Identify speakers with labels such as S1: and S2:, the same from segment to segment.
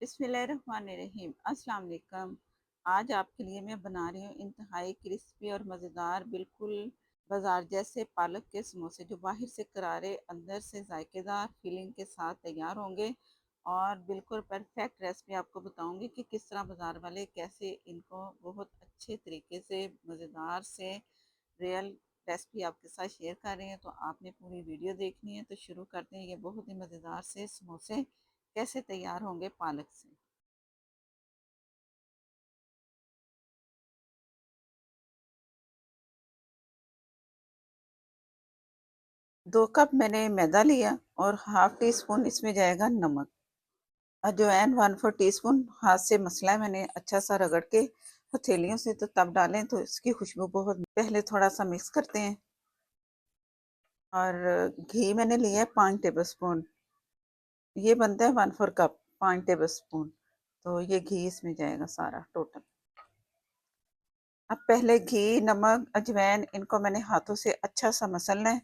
S1: बिस्मिल्लाहिर्रहमानिर्रहीम। अस्सलाम वालेकुम। आज आपके लिए मैं बना रही हूँ इंतहाई क्रिस्पी और मज़ेदार, बिल्कुल बाजार जैसे पालक के समोसे, जो बाहर से करारे अंदर से जायकेदार फीलिंग के साथ तैयार होंगे। और बिल्कुल परफेक्ट रेसिपी आपको बताऊंगी कि किस तरह बाजार वाले कैसे इनको बहुत अच्छे तरीके से मज़ेदार से रियल रेसिपी आपके साथ शेयर कर रहे हैं। तो आपने पूरी वीडियो देखनी है। तो शुरू करते हैं। ये बहुत ही मज़ेदार से समोसे कैसे तैयार होंगे पालक से। 2 कप मैंने मैदा लिया और हाफ टी स्पून इसमें जाएगा नमक। अजवाइन 1/4 टीस्पून हाथ से मसला है मैंने अच्छा सा रगड़ के हथेलियों से, तो तब डालें तो इसकी खुशबू बहुत। पहले थोड़ा सा मिक्स करते हैं। और घी मैंने लिया है 5 टेबल स्पून। ये बनता है 1/4 कप, 5 टेबल स्पून। तो ये घी इसमें जाएगा सारा टोटल। अब पहले घी, नमक, अजवाइन इनको मैंने हाथों से अच्छा सा मसलना है।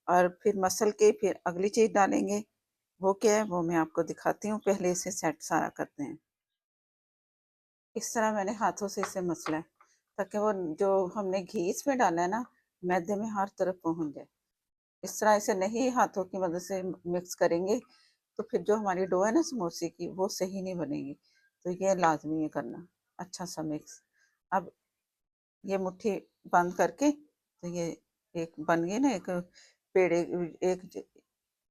S1: और फिर मसल के फिर अगली चीज़ डालेंगे। वो क्या है वो मैं आपको दिखाती हूँ। पहले इसे सेट सारा करते हैं। इस तरह मैंने हाथों से इसे मसला है, ताकि वो जो हमने घी इसमें डाला है ना, मैदे में हर तरफ पहुंच जाए। इस तरह इसे नहीं हाथों की मदद से मिक्स करेंगे तो फिर जो हमारी डो है ना समोसे की, वो सही नहीं बनेगी। तो ये लाजमी है करना अच्छा सा मिक्स। अब ये मुट्ठी बंद करके, तो ये एक बन गई ना, एक पेड़े, एक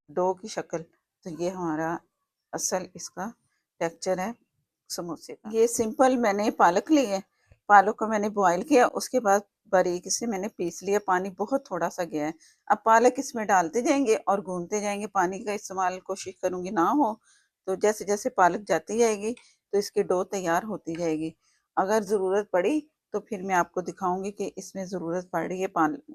S1: डो की शक्ल। तो ये हमारा असल इसका टेक्सचर है समोसे का। ये सिंपल मैंने पालक ली है। पालक को मैंने बॉईल किया, उसके बाद बारीक से मैंने पीस लिया। पानी बहुत थोड़ा सा गया है। अब पालक इसमें डालते जाएंगे और भूनते जाएंगे। पानी का इस्तेमाल कोशिश करूंगी ना हो। तो जैसे जैसे पालक जाती जाएगी तो इसकी डो तैयार होती जाएगी। अगर ज़रूरत पड़ी तो फिर मैं आपको दिखाऊंगी कि इसमें ज़रूरत पड़ रही है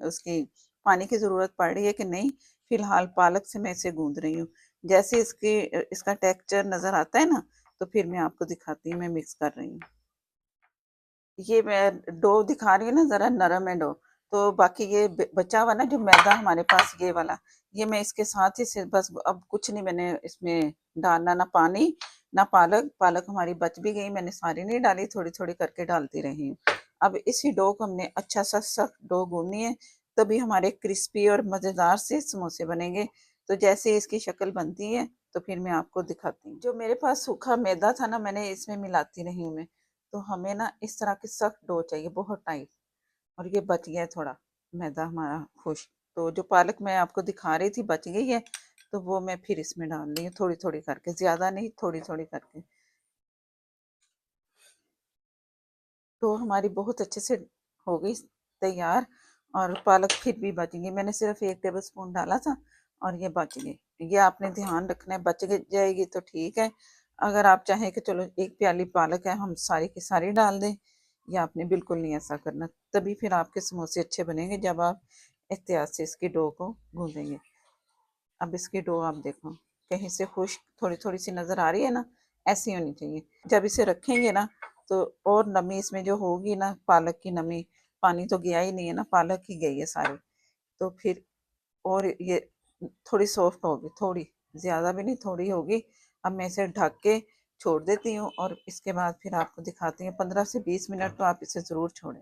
S1: उसकी पानी की ज़रूरत पड़ रही है कि नहीं। फिलहाल पालक से मैं इसे गूंद रही हूँ। जैसे इसका टेक्सचर नज़र आता है ना, तो फिर मैं आपको दिखाती हूँ। मैं मिक्स कर रही हूँ। ये मैं डो दिखा रही हूँ ना, ज़रा नरम है डो। तो बाकी ये बचा हुआ ना जो मैदा हमारे पास, ये वाला, ये मैं इसके साथ ही से बस, अब कुछ नहीं मैंने इसमें डालना, ना पानी ना पालक। पालक हमारी बच भी गई, मैंने सारी नहीं डाली, थोड़ी थोड़ी करके डालती रही हूँ। अब इसी डो को हमने अच्छा सा सख्त डो गूंदनी है, तभी हमारे क्रिस्पी और मज़ेदार से समोसे बनेंगे। तो जैसे इसकी शक्ल बनती है तो फिर मैं आपको दिखाती हूँ। जो मेरे पास सूखा मैदा था ना, मैंने इसमें मिलाती रही हूँ मैं। तो हमें ना इस तरह की सख्त डो चाहिए, बहुत टाइट। और ये बच गया है थोड़ा मैदा हमारा खुश। तो जो पालक मैं आपको दिखा रही थी बच गई है, तो वो मैं फिर इसमें डाल रही हूँ थोड़ी थोड़ी करके, ज़्यादा नहीं, थोड़ी थोड़ी करके। तो हमारी बहुत अच्छे से हो गई तैयार। और पालक फिर भी बच गई, मैंने सिर्फ 1 टेबल स्पून डाला था और ये बच गई। ये आपने ध्यान रखना है, बच जाएगी तो ठीक है। अगर आप चाहें कि चलो 1 प्याली पालक है हम सारी की सारी डाल दें, या आपने बिल्कुल नहीं ऐसा करना। तभी फिर आपके समोसे अच्छे बनेंगे जब आप एहतियात से इसकी डो को गूंदेंगे। अब इसकी डो आप देखो, कहीं से खुश्क थोड़ी थोड़ी सी नज़र आ रही है ना, ऐसी होनी चाहिए। जब इसे रखेंगे ना, तो और नमी इसमें जो होगी ना, पालक की नमी, पानी तो गया ही नहीं है ना, पालक ही गई है सारी। तो फिर और ये थोड़ी सॉफ्ट होगी, थोड़ी, ज़्यादा भी नहीं, थोड़ी होगी। अब मैं इसे ढक के छोड़ देती हूँ और इसके बाद फिर आपको दिखाती हूँ। 15 से 20 मिनट तो आप इसे ज़रूर छोड़ें।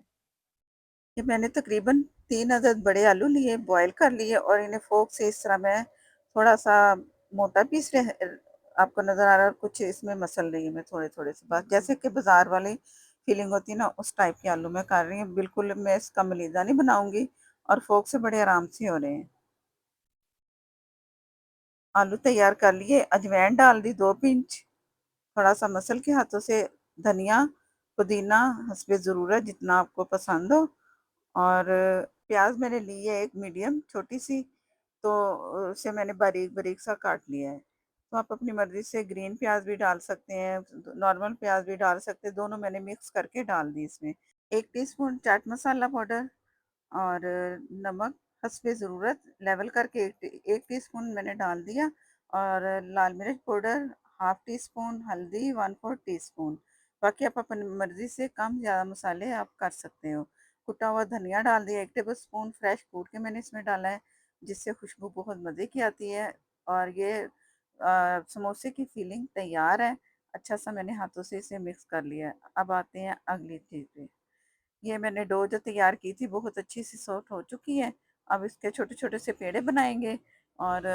S1: ये मैंने तकरीबन 3 अदद बड़े आलू लिए, बॉईल कर लिए, और इन्हें फोक से इस तरह मैं थोड़ा सा मोटा पीस रहे, आपको नज़र आ रहा है। कुछ इसमें मसल रही है मैं थोड़े थोड़े से, बस जैसे कि बाजार वाली फीलिंग होती है ना, उस टाइप के आलू मैं कर रही हूँ। बिल्कुल मैं इसका मलीदा नहीं बनाऊंगी। और फोक से बड़े आराम से हो रहे हैं। आलू तैयार कर लिए, अजवाइन डाल दी 2 पिंच, थोड़ा सा मसल के हाथों से धनिया, पुदीना हस्बे ज़रूरत जितना आपको पसंद हो। और प्याज मैंने ली है एक मीडियम छोटी सी, तो उसे मैंने बारीक बारीक सा काट लिया है। तो आप अपनी मर्ज़ी से ग्रीन प्याज भी डाल सकते हैं, नॉर्मल प्याज भी डाल सकते हैं, दोनों मैंने मिक्स करके डाल दी इसमें। 1 टीस्पून चाट मसाला पाउडर और नमक हस्बे ज़रूरत लेवल करके 1 टीस्पून मैंने डाल दिया। और लाल मिर्च पाउडर हाफ टी स्पून, हल्दी 1/4 टीस्पून। बाकी आप अपनी मर्ज़ी से कम ज़्यादा मसाले आप कर सकते हो। कुटा हुआ धनिया डाल दिया, 1 टेबल स्पून फ्रेश कूट के मैंने इसमें डाला है, जिससे खुशबू बहुत मज़े की आती है। और ये समोसे की फीलिंग तैयार है। अच्छा सा मैंने हाथों से इसे मिक्स कर लिया है। अब आते हैं अगली चीज़ पे। ये मैंने डो जो तैयार की थी बहुत अच्छी सी सॉफ्ट हो चुकी है। अब इसके छोटे-छोटे से पेड़े बनाएँगे और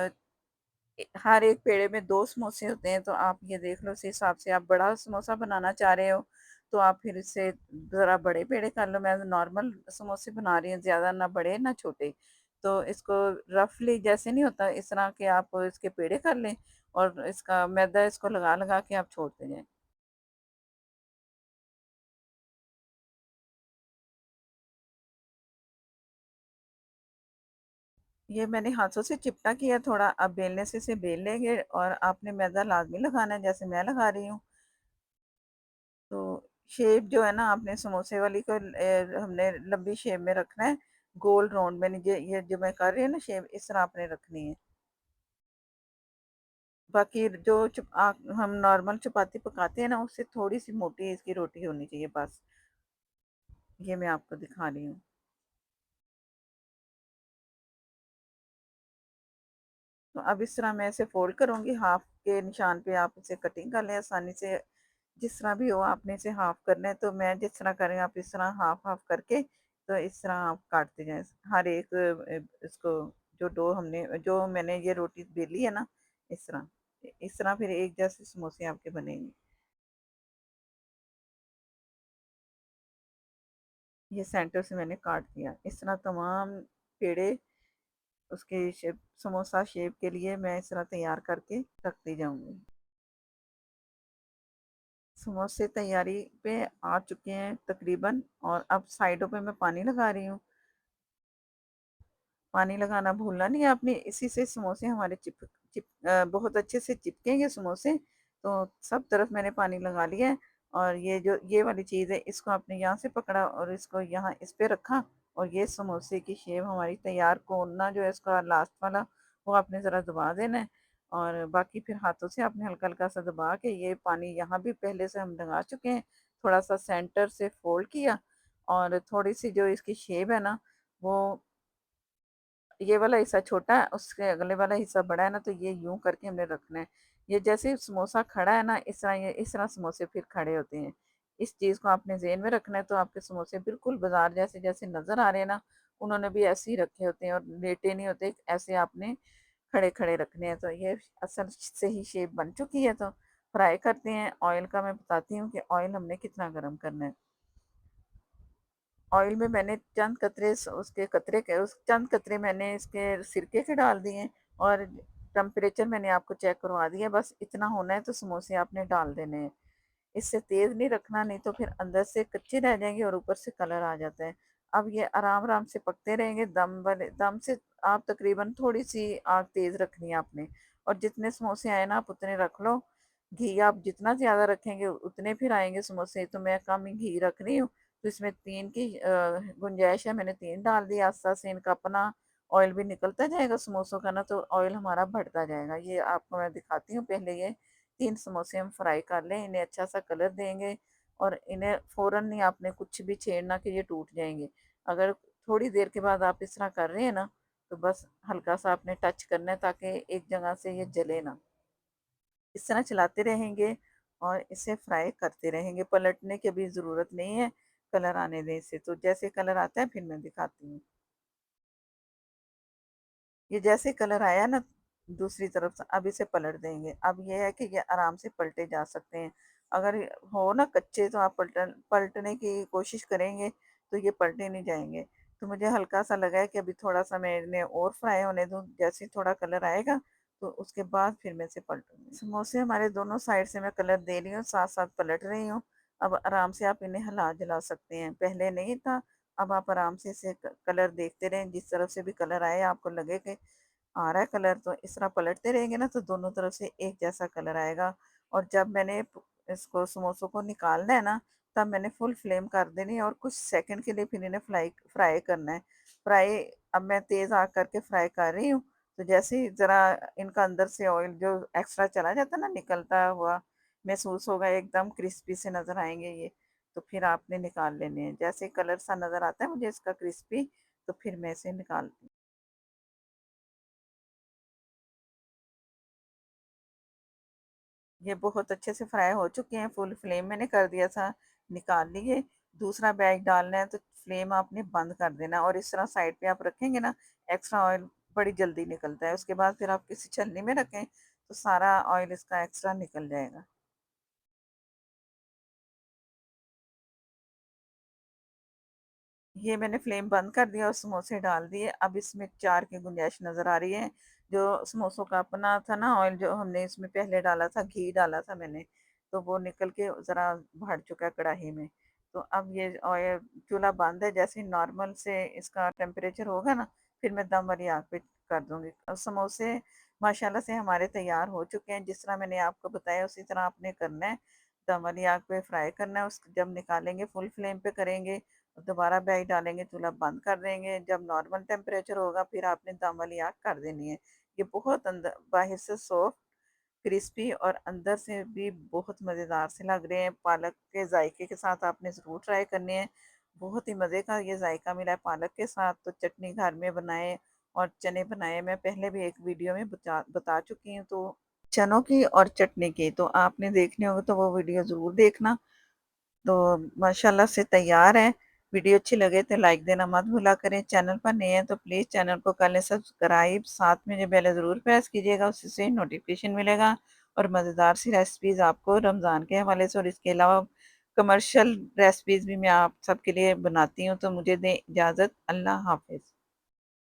S1: हर एक पेड़े में 2 समोसे होते हैं, तो आप ये देख लो उस हिसाब से आप बड़ा समोसा बनाना चाह रहे हो, तो आप फिर इससे ज़रा बड़े पेड़े कर लो। मैं नॉर्मल समोसे बना रही हूँ, ज़्यादा ना बड़े ना छोटे। तो इसको रफली जैसे नहीं होता इस तरह के आप इसके पेड़े कर लें और इसका मैदा इसको लगा-लगा के आप छोड़ते जाएँ। ये मैंने हाथों से चिपटा किया थोड़ा, अब बेलने से इसे बेल लेंगे और आपने मैदा लाज़मी लगाना है जैसे मैं लगा रही हूँ। तो शेप जो है ना आपने समोसे वाली को हमने लंबी शेप में रखना है, गोल राउंड में नहीं। ये जो मैं कर रही हूँ ना शेप इस तरह आपने रखनी है। बाकी जो हम नॉर्मल चपाती पकाते हैं ना उससे थोड़ी सी मोटी इसकी रोटी होनी चाहिए बस। ये मैं आपको दिखा रही हूँ। तो अब इस तरह मैं इसे फोल्ड करूंगी, हाफ के निशान पे आप इसे कटिंग कर लें आसानी से। जिस तरह भी हो आपने इसे हाफ करना है, तो मैं जिस तरह करें आप इस तरह हाफ हाफ करके तो इस तरह आप काटते जाएं हर एक इसको। जो डो हमने जो मैंने ये रोटी बेली है ना इस तरह फिर एक जैसे समोसे आपके बनेंगे। ये सेंटर से मैंने काट दिया इस तरह तमाम पेड़े उसके शेप समोसा शेप के लिए मैं इस तरह तैयार करके रखती जाऊंगी। समोसे तैयारी पे आ चुके हैं तकरीबन, और अब साइडों पे मैं पानी लगा रही हूँ। पानी लगाना भूलना नहीं है आपने, इसी से समोसे हमारे बहुत अच्छे से चिपकेंगे समोसे। तो सब तरफ मैंने पानी लगा लिया है। और ये जो ये वाली चीज़ है इसको आपने यहाँ से पकड़ा और इसको यहाँ इस पे रखा, और ये समोसे की शेप हमारी तैयार। कोना जो है इसका लास्ट वाला वो आपने ज़रा दबा देना है, और बाकी फिर हाथों से आपने हल्का हल्का सा दबा के ये पानी यहाँ भी पहले से हम लगा चुके हैं। थोड़ा सा सेंटर से फोल्ड किया, और थोड़ी सी जो इसकी शेप है ना वो ये वाला हिस्सा छोटा है उसके अगले वाला हिस्सा बड़ा है ना, तो ये यूं करके हमने रखना है। ये जैसे समोसा खड़ा है ना इस तरह ये इस तरह समोसे फिर खड़े होते हैं। इस चीज को आपने ज़हन में रखना है, तो आपके समोसे बिल्कुल बाजार जैसे जैसे नजर आ रहे हैं ना उन्होंने भी ऐसे ही रखे होते हैं और लेटे नहीं होते, ऐसे आपने खड़े खड़े रखने हैं। तो ये असल से ही शेप बन चुकी है, तो फ्राई करते हैं। ऑयल का मैं बताती हूँ कि ऑयल हमने कितना गर्म करना है। ऑयल में मैंने चंद कतरे उसके कतरे के उस चंद कतरे मैंने इसके सिरके के डाल दिए हैं, और टेम्परेचर मैंने आपको चेक करवा दिया। बस इतना होना है तो समोसे आपने डाल देने हैं। इससे तेज़ नहीं रखना, नहीं तो फिर अंदर से कच्चे रह जाएंगे और ऊपर से कलर आ जाता है। अब ये आराम आराम से पकते रहेंगे दम से। आप तकरीबन थोड़ी सी आग तेज़ रखनी है आपने, और जितने समोसे आए ना आप उतने रख लो। घी आप जितना ज़्यादा रखेंगे उतने फिर आएंगे समोसे, तो मैं कम ही घी रख रही हूँ। तो इसमें 3 की गुंजाइश है, मैंने 3 डाल दिया। आस्ता से इनका अपना ऑयल भी निकलता जाएगा समोसों का ना, तो ऑयल हमारा बढ़ता जाएगा। ये आपको मैं दिखाती हूँ। पहले ये 3 समोसे हम फ्राई कर लें, इन्हें अच्छा सा कलर देंगे, और इन्हें फ़ौरन नहीं आपने कुछ भी छेड़ना कि ये टूट जाएंगे। अगर थोड़ी देर के बाद आप इस तरह कर रहे हैं ना, तो बस हल्का सा आपने टच करना है ताकि एक जगह से ये जले ना। इस तरह चलाते रहेंगे और इसे फ्राई करते रहेंगे, पलटने की भी ज़रूरत नहीं है। कलर आने दें इसे, तो जैसे कलर आता है फिर मैं दिखाती हूँ। ये जैसे कलर आया ना दूसरी तरफ से, अब इसे पलट देंगे। अब ये है कि ये आराम से पलटे जा सकते हैं। अगर हो ना कच्चे तो आप पलटने की कोशिश करेंगे तो ये पलटे नहीं जाएंगे। तो मुझे हल्का सा लगा है कि अभी थोड़ा सा मैं इन्हें और फ्राई होने दूँ, जैसे थोड़ा कलर आएगा तो उसके बाद फिर मैं इसे पलटूंगी। समोसे हमारे दोनों साइड से मैं कलर दे रही हूँ, साथ साथ पलट रही हूँ। अब आराम से आप इन्हें हिला जला सकते हैं, पहले नहीं था। अब आप आराम से इसे कलर देखते रहें, जिस तरफ से भी कलर आए आपको लगे कि आ रहा है कलर, तो इस तरह पलटते रहेंगे ना तो दोनों तरफ से एक जैसा कलर आएगा। और जब मैंने इसको समोसों को निकालना है ना, तब मैंने फुल फ्लेम कर देनी है और कुछ सेकंड के लिए फिर इन्हें फ्राई फ्राई करना है। फ्राई अब मैं तेज़ आग करके फ्राई कर रही हूँ। तो जैसे ही ज़रा इनका अंदर से ऑयल जो एक्स्ट्रा चला जाता है ना निकलता हुआ महसूस होगा, एकदम क्रिस्पी से नज़र आएंगे ये। तो फिर आपने निकाल लेने हैं, जैसे कलर सा नज़र आता है मुझे इसका क्रिस्पी, तो फिर मैं इसे निकाल। ये बहुत अच्छे से फ्राई हो चुके हैं, फुल फ्लेम मैंने कर दिया था, निकाल लिए। दूसरा बैग डालना है तो फ्लेम आपने बंद कर देना और इस तरह साइड पे आप रखेंगे ना, एक्स्ट्रा ऑयल बड़ी जल्दी निकलता है। उसके बाद फिर आप किसी छलनी में रखें तो सारा ऑयल इसका एक्स्ट्रा निकल जाएगा। ये मैंने फ्लेम बंद कर दिया और समोसे डाल दिए। अब इसमें 4 की गुंजाइश नज़र आ रही है। जो समोसों का अपना था ना ऑयल, जो हमने इसमें पहले डाला था, घी डाला था मैंने, तो वो निकल के ज़रा बढ़ चुका है कढ़ाई में। तो अब ये ऑयल, चूल्हा बंद है। जैसे ही नॉर्मल से इसका टेम्परेचर होगा ना, फिर मैं दम वाली आग पे कर दूंगी। और समोसे माशाल्लाह से हमारे तैयार हो चुके हैं। जिस तरह मैंने आपको बताया उसी तरह आपने करना है। दम वाली आग पे फ्राई करना है। उस जब निकालेंगे फुल फ्लेम पे करेंगे, दोबारा बैग डालेंगे, चूल्हा बंद कर देंगे। जब नॉर्मल टेम्परेचर होगा फिर आपने दम वाली आग कर देनी है। ये बहुत अंदर बाहर से सॉफ्ट, क्रिस्पी और अंदर से भी बहुत मज़ेदार से लग रहे हैं। पालक के जायके के साथ आपने ज़रूर ट्राई करने हैं। बहुत ही मज़े का ये जायका मिला है पालक के साथ। तो चटनी घर में बनाए और चने बनाए, मैं पहले भी एक वीडियो में बता चुकी हूँ। तो चनों की और चटनी की तो आपने देखने होंगे तो वो वीडियो ज़रूर देखना। तो माशाल्लाह से तैयार है। वीडियो अच्छी लगे तो लाइक देना मत भूला करें। चैनल पर नए हैं तो प्लीज़ चैनल को कर लें सब्सक्राइब, साथ में जो बेल है ज़रूर प्रेस कीजिएगा, उससे नोटिफिकेशन मिलेगा। और मज़ेदार सी रेसिपीज़ आपको रमज़ान के हवाले से और इसके अलावा कमर्शियल रेसिपीज़ भी मैं आप सबके लिए बनाती हूँ। तो मुझे दें इजाज़त। अल्लाह हाफ़िज़।